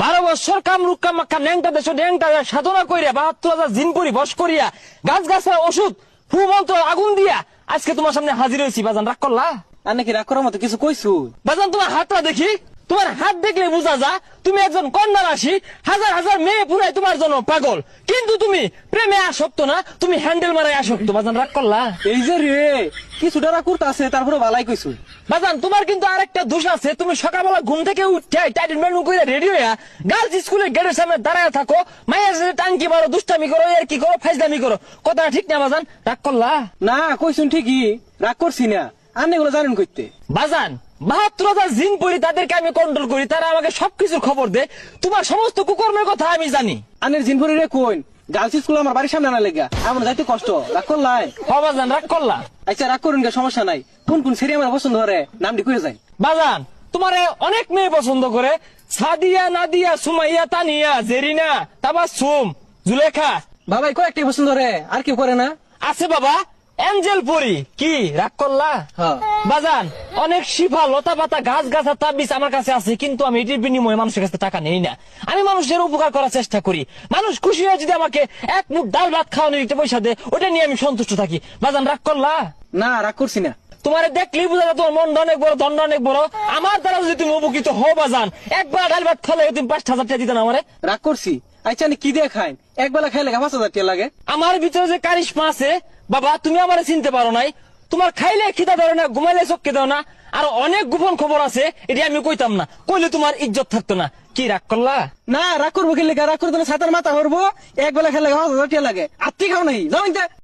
12 বছর কামরুক্কা মাক্কা ন্যাংটা দেশ ন্যাংটা সাধনা করিয়া 72,000 জিন পরি বস করিয়া গাছ গাছের ওষুধ ফু মন্ত্র আগুন দিয়া আজকে তোমার সামনে হাজির হয়েছি। বাজান রাগ করলা? আর নাকি রাগ করার মতো কিছু কইছু? বাজান তোমার হাতটা দেখি, তোমার হাত দেখলে বোঝা যা তুমি একজন কন্যা রাশি। হাজার হাজার মেয়ে পুরাই তোমার জন্য পাগল, কিন্তু তুমি প্রেমে আসক্ত না, তুমি হ্যান্ডেল মারায় আসক্ত। বাজান রাগ করলা? এই যে রে কিছুটা রাগ করতে আছে, তারপরে ভালাই কইছু। বাজান তোমার কিন্তু আরেকটা দোষ আছে, তুমি সকালবেলা ঘুম থেকে উঠে টাইটেল মেনু করে রেডি হইয়া গার্লস স্কুলের গেটের সামনে দাঁড়ায় থাকো, মায়ের সাথে টাঙ্কি মারো, দুষ্টামি করো, আর কি করো, ফাইজলামি করো। কথাটা ঠিক না বাজান? রাগ করলা? না কইছুন ঠিকই, রাগ করছি না। আর এগুলো জানেন কইতে? বাজান 72,000 জিন পড়ি, তাদেরকে আমি কন্ট্রোল করি, তারা আমাকে সবকিছুর খবর দেয়। তোমার সমস্ত কুকর্মের কথা আমি জানি। আনের জিনপুরি রে কইন গার্লস স্কুল আমার বাড়ির সামনে আনা লেগা আমার যাইতে কষ্ট। রাগ করলাই? বাজান রাগ করলা? আচ্ছা রাগ করুন গে, সমস্যা নাই। কোন কোন সেরি আমার পছন্দ করে নামটি কইয়া যায়। বাজান তোমার অনেক মেয়ে পছন্দ করে, সাদিয়া, নাদিয়া, সুমাইয়া, তানিয়া, জেরিনা, তাবাসসুম, জুলেখা। বাবাই কয়েকটি পছন্দ করে, আর কেউ করে না? আছে বাবা, এঞ্জেল পরি। কি রাগ করলা? হ্যাঁ। বাজান অনেক শিফা, লতা পাতা, গাছ গাছা, তাবিজ আমার কাছে আছে, কিন্তু আমি এটির বিনিময়ে মানুষের কাছে টাকা নেই না। আমি মানুষের উপকার করার চেষ্টা করি। মানুষ খুশি হয়ে যদি আমাকে এক মুঠ ডাল ভাত খাওয়ানোর একটা পয়সা দেয়, ওটা নিয়ে আমি সন্তুষ্ট থাকি। বাজান রাগ করলা? না রাগ করছি না। তোমার দেখলেই বোঝা যায় তোমার মনটা অনেক বড়, দণ্ড অনেক বড়। আমার দ্বারা যদি তুমি উপকৃত হও বাজান, একবার ডাল ভাত খালে তুমি 5,000 টাকা দিতে না আমারে। রাগ করছি? আচ্ছা কি দিয়ে খাইন? এক বেলা খাইলে 5,000 টাকা লাগে? আমার ভিতরে যে কারিশমা আছে বাবা, তুমি আমারে চিনতে পারো নাই। তোমার খাইলে খিদা ধরে না, ঘুমাইলে চোখকে দাও না, আর অনেক গোপন খবর আছে, এটা আমি কইতাম না, কইলে তোমার ইজ্জত থাকতো না। কি রাগ করলা? না রাগ করবো খেলে, রাগ করতে ছাতার মাথা হরবো। এক বেলা খেলে 5,000 টাকা লাগে। আত্মি খাও নাই যাও।